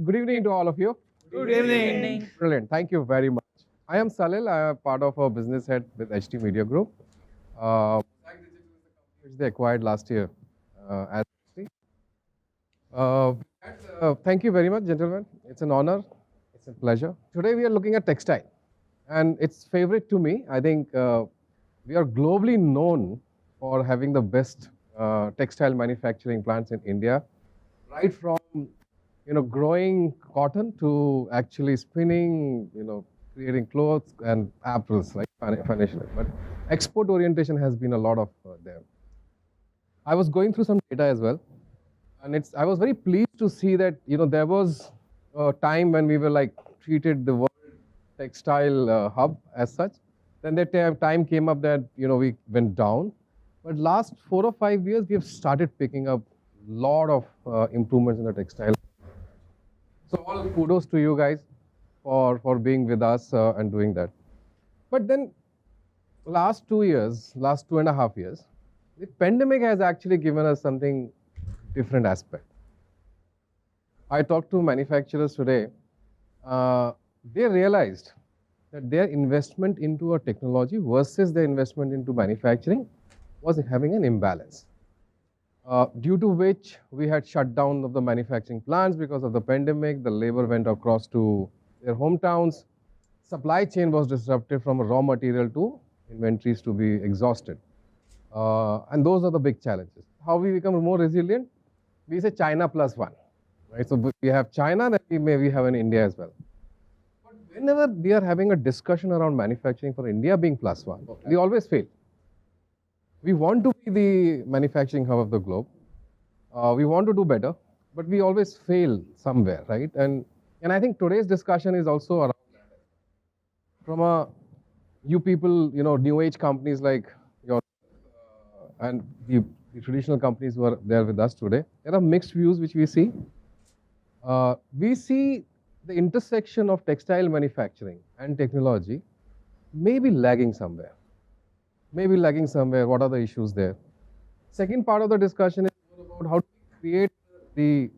Good evening to all of you. Good evening. Brilliant. Thank you very much. I am Salil. I am part of a business head with HT Media Group. Mosaic Digital is the company which they acquired last year as HT. Thank you very much, gentlemen. It's an honor. It's a pleasure. Today we are looking at textile, and it's favorite to me. I think we are globally known for having the best textile manufacturing plants in India, right from growing cotton to actually spinning, creating clothes and apples, like financially. But export orientation has been a lot of there. I was going through some data as well, and I was very pleased to see that there was a time when we were like treated the world textile hub as such. Then that time came up that we went down, but last 4 or 5 years we have started picking up a lot of improvements in the textile. So all kudos to you guys for being with us and doing that. But then last 2 years, last 2.5 years, the pandemic has actually given us something different aspect. I talked to manufacturers today. They realized that their investment into a technology versus their investment into manufacturing was having an imbalance. Due to which we had shut down of the manufacturing plants because of the pandemic. The labor went across to their hometowns. Supply chain was disrupted from raw material to inventories to be exhausted. And those are the big challenges. How we become more resilient? We say China plus one, right? So we have China, then we have in India as well. But whenever we are having a discussion around manufacturing for India being plus one, we always fail. We want to be the manufacturing hub of the globe. We want to do better, but we always fail somewhere, right? And I think today's discussion is also around that. From you people, new age companies like your and the traditional companies who are there with us today, there are mixed views which we see. We see the intersection of textile manufacturing and technology may be lagging somewhere. What are the issues there? Second part of the discussion is more about how to create the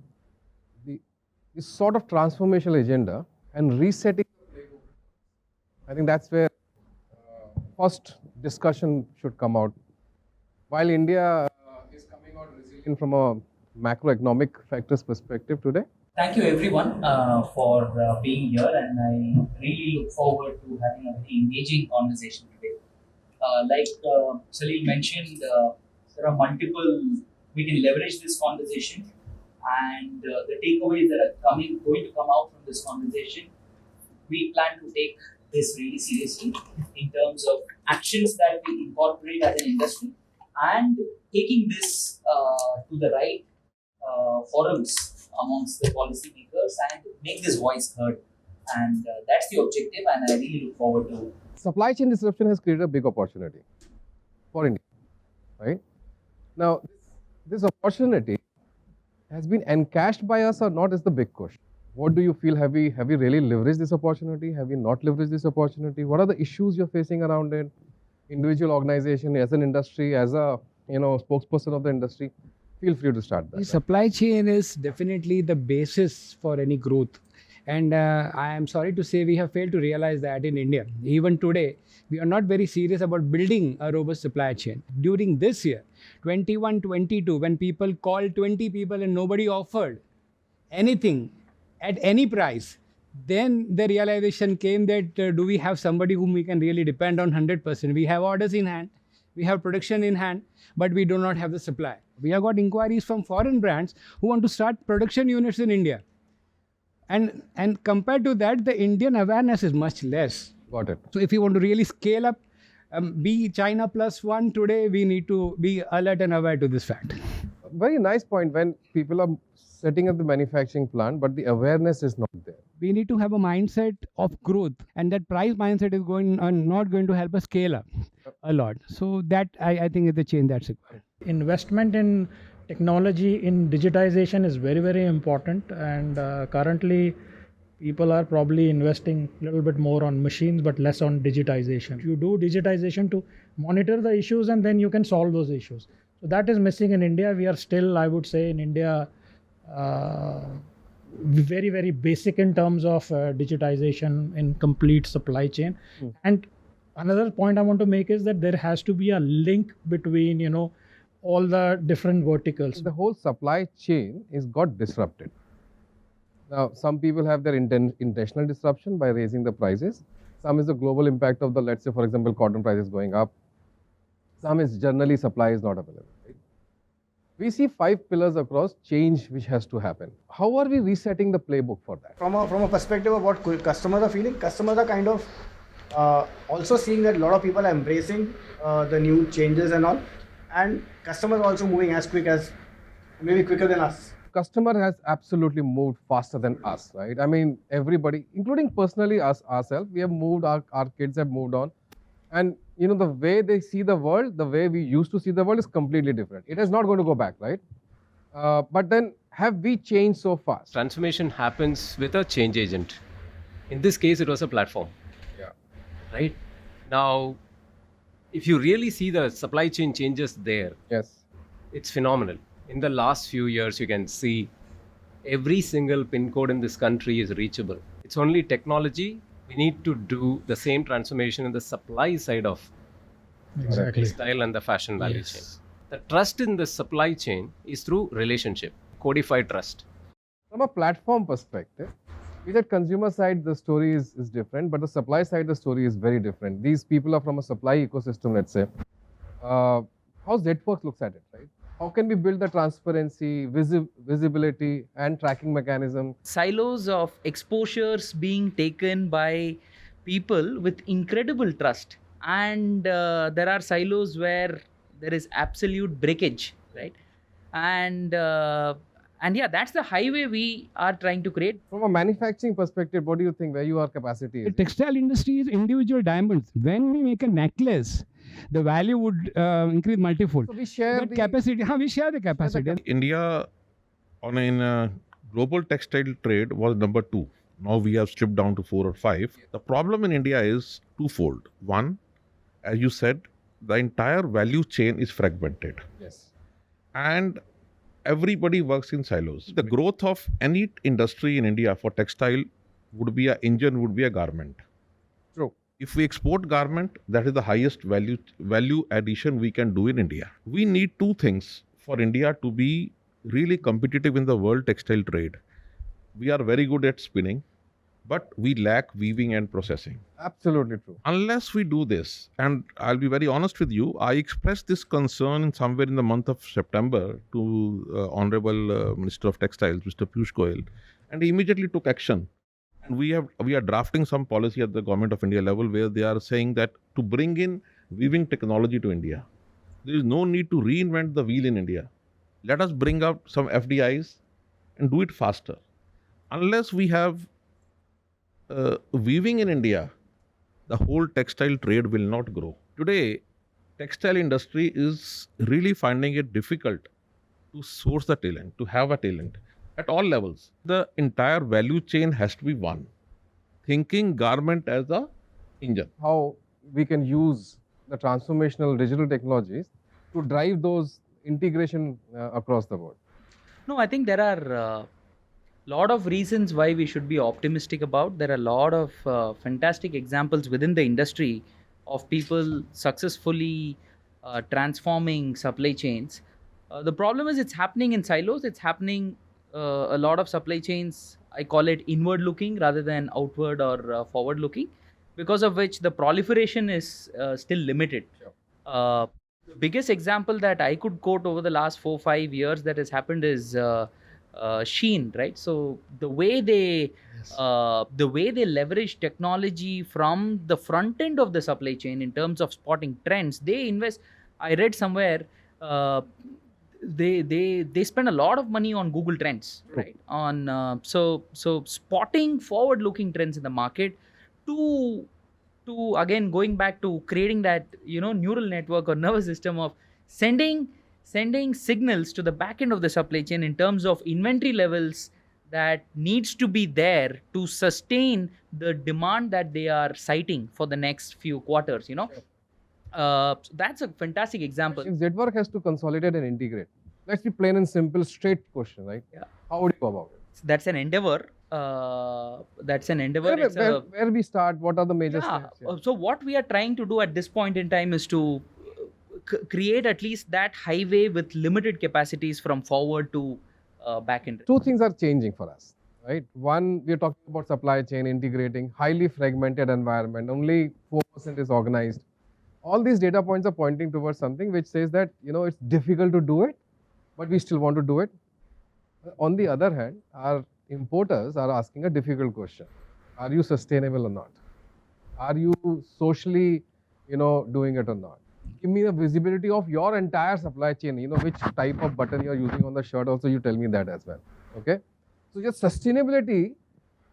sort of transformational agenda and resetting the playbook. I think that's where first discussion should come out. While India is coming out resilient from a macroeconomic factors perspective today. Thank you everyone for being here, and I really look forward to having a very engaging conversation today. Like Salil mentioned, there are multiple, we can leverage this conversation, and the takeaways that are going to come out from this conversation, we plan to take this really seriously in terms of actions that we incorporate as an industry, and taking this to the right forums amongst the policymakers and make this voice heard. And that's the objective, and I really look forward to it. Supply chain disruption has created a big opportunity for India, right? Now, this opportunity has been encashed by us or not is the big question. What do you feel? Have we really leveraged this opportunity? Have we not leveraged this opportunity? What are the issues you're facing around it? Individual organization, as an industry, as a spokesperson of the industry, feel free to start that. The supply chain is definitely the basis for any growth. And I am sorry to say we have failed to realize that in India. Even today, we are not very serious about building a robust supply chain. During this year, 21-22, when people called 20 people and nobody offered anything at any price, then the realization came that do we have somebody whom we can really depend on 100%? We have orders in hand, we have production in hand, but we do not have the supply. We have got inquiries from foreign brands who want to start production units in India. And compared to that, the Indian awareness is much less. Got it. So if you want to really scale up, be China plus one today, we need to be alert and aware to this fact. Very nice point. When people are setting up the manufacturing plant, but the awareness is not there. We need to have a mindset of growth, and that price mindset is not going to help us scale up a lot. So that I think is the change that's required. Investment in technology, in digitization is very, very important, and currently people are probably investing a little bit more on machines but less on digitization. You do digitization to monitor the issues and then you can solve those issues. So that is missing in India. We are still, I would say, in India, very, very basic in terms of digitization in complete supply chain. And another point I want to make is that there has to be a link between, all the different verticals. The whole supply chain is got disrupted. Now, some people have their intentional disruption by raising the prices. Some is the global impact of the, let's say, for example, cotton prices going up. Some is generally supply is not available. Right? We see 5 pillars across change which has to happen. How are we resetting the playbook for that? From a perspective of what customers are feeling, customers are kind of also seeing that a lot of people are embracing the new changes and all, and customers are also moving as quick as, maybe quicker than us. Customer has absolutely moved faster than us, right? I mean, everybody, including personally us ourselves, we have moved, our kids have moved on. And the way they see the world, the way we used to see the world is completely different. It is not going to go back, right? But then have we changed so fast? Transformation happens with a change agent. In this case, it was a platform. Yeah. Right? Now, if you really see the supply chain changes there, Yes. it's phenomenal. In the last few years, you can see every single pin code in this country is reachable. It's only technology. We need to do the same transformation in the supply side of Exactly. textile and the fashion value Yes. chain. The trust in the supply chain is through relationship, codified trust. From a platform perspective, we said consumer side, the story is different, but the supply side, the story is very different. These people are from a supply ecosystem, let's say. How Zetwerk looks at it, right? How can we build the transparency, visibility, and tracking mechanism? Silos of exposures being taken by people with incredible trust, and there are silos where there is absolute breakage, right? And yeah, that's the highway we are trying to create. From a manufacturing perspective, what do you think where your capacity The is? textile industry is individual diamonds. When we make a necklace, the value would increase multifold. So we share But the capacity, we share the capacity. India in global textile trade was number 2. Now we have slipped down to 4 or 5. The problem in India is twofold. One, as you said, the entire value chain is fragmented. Yes. And everybody works in silos. The growth of any industry in India for textile would be would be a garment. True. If we export garment, that is the highest value addition we can do in India. We need 2 things for India to be really competitive in the world textile trade. We are very good at spinning, but we lack weaving and processing. Absolutely true. Unless we do this, and I'll be very honest with you, I expressed this concern somewhere in the month of September to Honorable Minister of Textiles, Mr. Piyush Goyal, and he immediately took action. And we are drafting some policy at the Government of India level where they are saying that to bring in weaving technology to India, there is no need to reinvent the wheel in India. Let us bring up some FDIs and do it faster. Unless we have weaving in India, the whole textile trade will not grow. Today, textile industry is really finding it difficult to source the talent, to have a talent at all levels. The entire value chain has to be one. Thinking garment as a engine. How we can use the transformational digital technologies to drive those integration across the board. No, I think there are a lot of reasons why we should be optimistic about. There are a lot of fantastic examples within the industry of people successfully transforming supply chains. The problem is it's happening in silos. It's happening a lot of supply chains, I call it inward looking rather than outward or forward looking, because of which the proliferation is still limited. The biggest example that I could quote over the last 4-5 years that has happened is Sheen, right? So the way they leverage technology from the front end of the supply chain in terms of spotting trends, they invest. I read somewhere they spend a lot of money on Google Trends, right? On so spotting forward-looking trends in the market to again going back to creating that neural network or nervous system of sending signals to the back end of the supply chain in terms of inventory levels that needs to be there to sustain the demand that they are citing for the next few quarters. So that's a fantastic example. If Zetwerk has to consolidate and integrate, let's be plain and simple, straight question, right? Yeah. How would you go about it? that's an endeavor. That's an endeavor. Where, It's where, a, where we start? What are the major yeah. steps? So what we are trying to do at this point in time is to create at least that highway with limited capacities from forward to back end. Two things are changing for us, right? One, we're talking about supply chain integrating, highly fragmented environment, only 4% is organized. All these data points are pointing towards something which says that, it's difficult to do it, but we still want to do it. On the other hand, our importers are asking a difficult question. Are you sustainable or not? Are you socially, doing it or not? Give me the visibility of your entire supply chain, which type of button you're using on the shirt also, you tell me that as well, okay? So just sustainability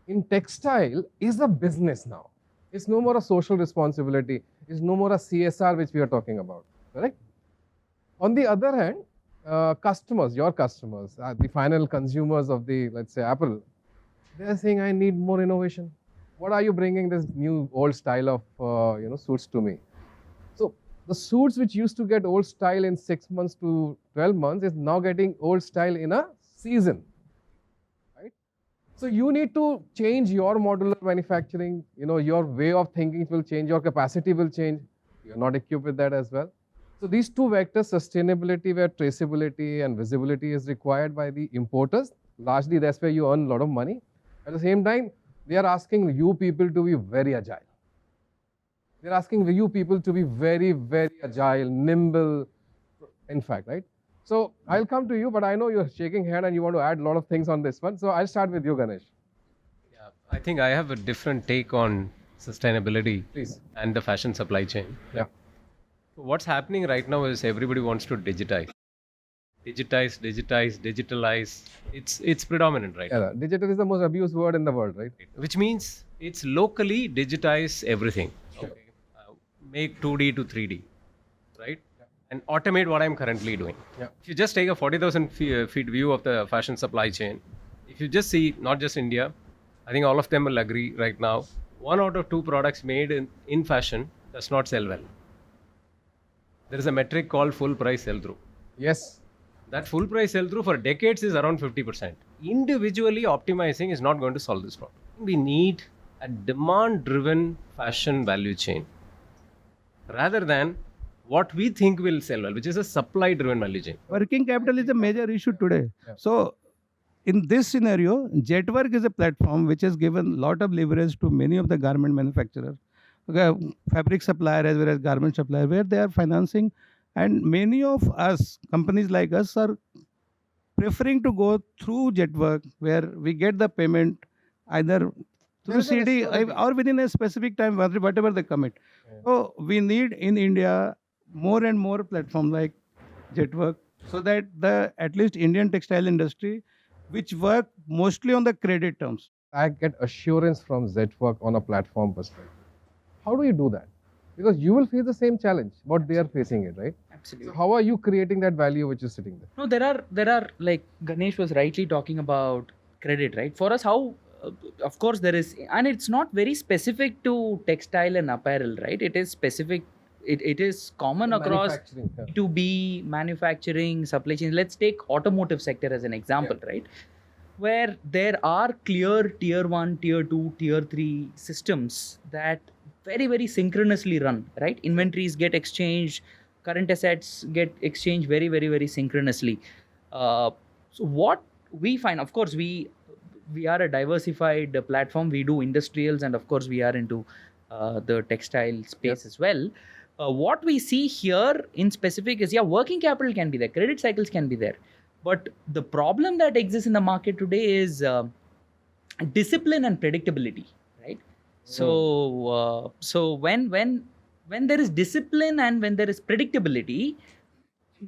in textile is a business now. It's no more a social responsibility. It's no more a CSR which we are talking about, correct? On the other hand, customers, your customers, the final consumers of the, let's say, apparel, they're saying, I need more innovation. What are you bringing this new old style of, suits to me? So the suits which used to get old style in 6 months to 12 months is now getting old style in a season, right? So you need to change your modular manufacturing, your way of thinking will change, your capacity will change. You're not equipped with that as well. So these two vectors, sustainability where traceability and visibility is required by the importers, largely that's where you earn a lot of money. At the same time, they are asking you people to be very agile. They're asking you people to be very, very agile, nimble, in fact, right? So I'll come to you, but I know you're shaking head and you want to add a lot of things on this one. So I'll start with you, Ganesh. Yeah, I think I have a different take on sustainability Please. and the fashion supply chain. Yeah. What's happening right now is everybody wants to digitize. Digitalize. It's predominant right now. Yeah, digital is the most abused word in the world, right? Which means it's locally digitize everything. Okay. Make 2D to 3D, right? And automate what I'm currently doing. Yeah. If you just take a 40,000 feet view of the fashion supply chain, if you just see not just India, I think all of them will agree right now, 1 out of 2 products made in fashion does not sell well. There is a metric called full price sell through. Yes. That full price sell through for decades is around 50%. Individually optimizing is not going to solve this problem. We need a demand driven fashion value chain rather than what we think will sell well, which is a supply driven value chain. Working capital is a major issue today. Yeah. So, in this scenario, Zetwerk is a platform which has given a lot of leverage to many of the garment manufacturers, fabric supplier as well as garment supplier, where they are financing. And many of us, companies like us, are preferring to go through Zetwerk, where we get the payment either through CD or within a specific time, whatever they commit. Yeah. So, we need in India more and more platforms like Zetwerk, so that the at least Indian textile industry, which work mostly on the credit terms. I get assurance from Zetwerk on a platform perspective. How do you do that? Because you will face the same challenge, what they are facing it, right? Absolutely. So how are you creating that value which is sitting there? No, there are like Ganesh was rightly talking about credit, right? For us, how of course there is, and it's not very specific to textile and apparel, right? It is specific. It is common across Manufacturing, yeah. B2B manufacturing supply chain. Let's take automotive sector as an example, right? Where there are clear tier 1, tier 2, tier 3 systems that very, very synchronously run, right? Inventories get exchanged, current assets get exchanged very, very, very synchronously. So what we find, of course, we are a diversified platform. We do industrials, and of course, we are into the textile space as well. What we see here in specific is, working capital can be there, credit cycles can be there. But the problem that exists in the market today is discipline and predictability, right? So, so when there is discipline and when there is predictability,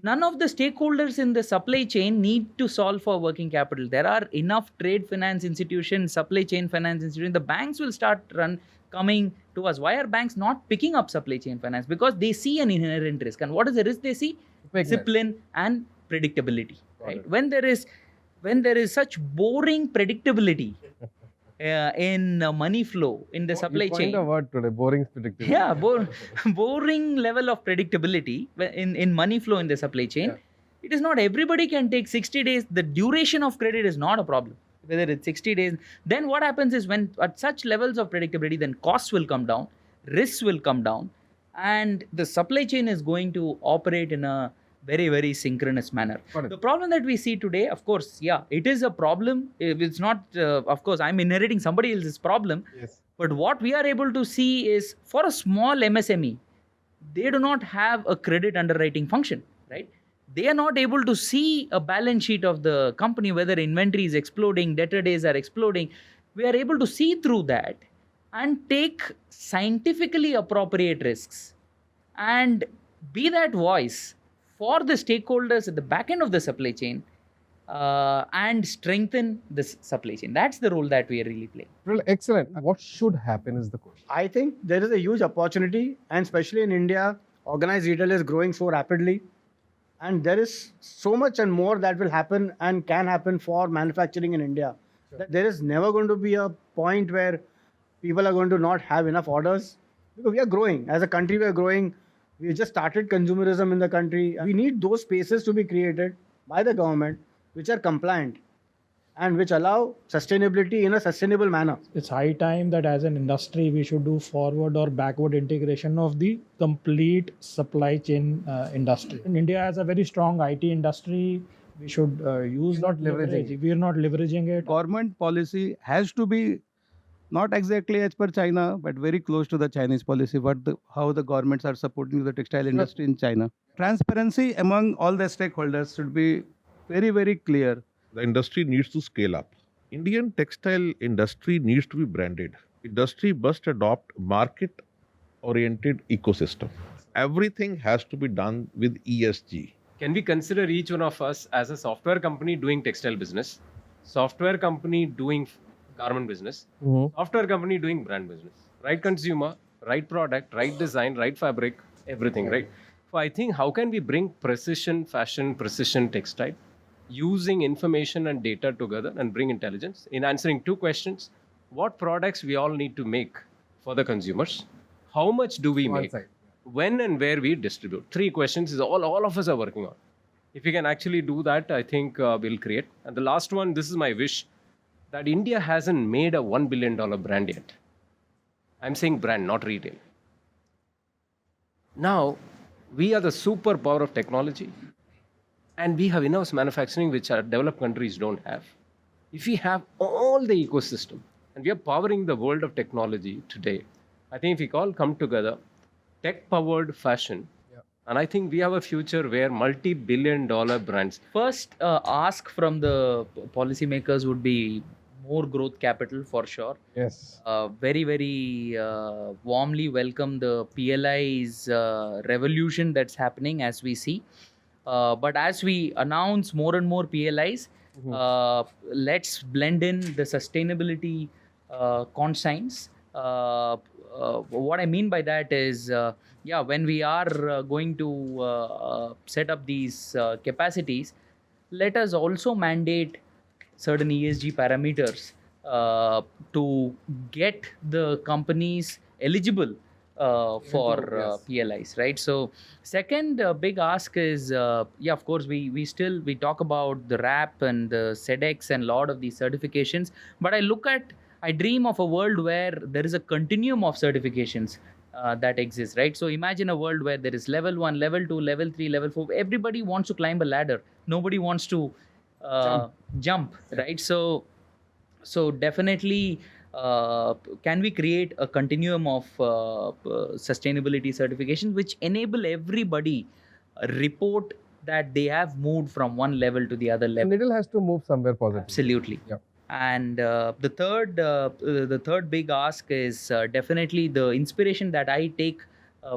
none of the stakeholders in the supply chain need to solve for working capital. There are enough trade finance institutions, supply chain finance institutions. The banks will start coming to us. Why are banks not picking up supply chain finance? Because they see an inherent risk. And what is the risk they see? Discipline and predictability. Right? When there is such boring predictability in money flow in the supply you chain. You coined a word today, boring predictability. Yeah, boring level of predictability in money flow in the supply chain. Yeah. It is not everybody can take 60 days. The duration of credit is not a problem. whether it's 60 days. Then what happens is when at such levels of predictability, then costs will come down, risks will come down, and the supply chain is going to operate in a very, very synchronous manner. Got it. The problem that we see today, of course, yeah, it is a problem. It's not, of course, I'm inheriting somebody else's problem. Yes. But what we are able to see is for a small MSME, they do not have a credit underwriting function, right? They are not able to see a balance sheet of the company, whether inventory is exploding, debtor days are exploding. We are able to see through that and take scientifically appropriate risks and be that voice for the stakeholders at the back end of the supply chain and strengthen this supply chain. That's the role that we are really playing. Well, excellent. What should happen is the question. I think there is a huge opportunity, and especially in India, organized retail is growing so rapidly. And there is so much and more that will happen and can happen for manufacturing in India. That there is never going to be a point where people are going to not have enough orders, because we are growing. As a country, we are growing. We just started consumerism in the country. We need those spaces to be created by the government, which are compliant and which allow sustainability in a sustainable manner. It's high time that as an industry we should do forward or backward integration of the complete supply chain industry. In India has a very strong IT industry. We should use We're not that leveraging leverage. it. We are not leveraging it. Government policy has to be not exactly as per China, but very close to the Chinese policy, how the governments are supporting the textile industry in China. Transparency among all the stakeholders should be very, very clear. The industry needs to scale up. Indian textile industry needs to be branded. Industry must adopt market-oriented ecosystem. Everything has to be done with ESG. Can we consider each one of us as a software company doing textile business, software company doing garment business, software company doing brand business? Right consumer, right product, right design, right fabric, everything, right? So I think how can we bring precision fashion, precision textile, using information and data together and bring intelligence in answering two questions: what products we all need to make for the consumers, how much do we One make, side. when and where we distribute. Three questions is all of us are working on. If we can actually do that, I think we'll create. And the last one, this is my wish, that India hasn't made a $1 billion brand yet. I'm saying brand, not retail. Now, we are the superpower of technology, and we have in-house manufacturing, which our developed countries don't have. If we have all the ecosystem, and we are powering the world of technology today, I think if we all come together, tech-powered fashion, and I think we have a future where multi-billion-dollar brands. First ask from the policymakers would be more growth capital for sure. Yes. Very, very warmly welcome the PLI's revolution that's happening as we see. But as we announce more and more PLIs, let's blend in the sustainability consigns. What I mean by that is, when we are going to set up these capacities, let us also mandate certain ESG parameters to get the companies eligible for PLIs, right? So, second big ask is, of course, we talk about the RAP and the SEDEX and a lot of these certifications, but I dream of a world where there is a continuum of certifications that exists, right? So imagine a world where there is level 1, level 2, level 3, level 4. Everybody wants to climb a ladder. Nobody wants to jump, right? So definitely, can we create a continuum of sustainability certifications which enable everybody report that they have moved from one level to the other The level? needle has to move somewhere positive. Absolutely. Yeah. And the third big ask is definitely the inspiration that I take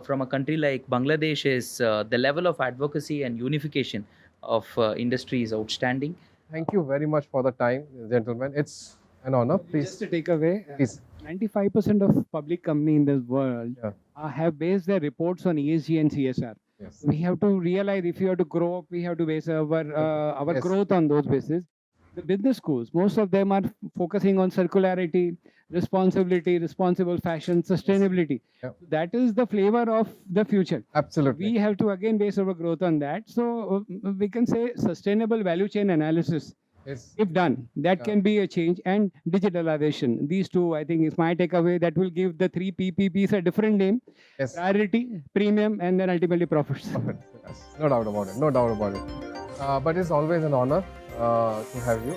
from a country like Bangladesh is the level of advocacy and unification of industry is outstanding. Thank you very much for the time, gentlemen. It's an honor. Please. Just to take away, Please. 95% of public company in this world have based their reports on ESG and CSR. Yes. We have to realize if you have to grow up, we have to base our Yes. growth on those bases. The business schools, most of them are focusing on circularity, responsibility, responsible fashion, sustainability. Yep. That is the flavor of the future. Absolutely. We have to again base our growth on that. So we can say sustainable value chain analysis Yes. if done, that Yeah. can be a change. And digitalization. These two, I think, is my takeaway. That will give the three PPPs a different name: Yes. priority, premium, and then ultimately profits. Yes. No doubt about it. No doubt about it. But it's always an honor to have you.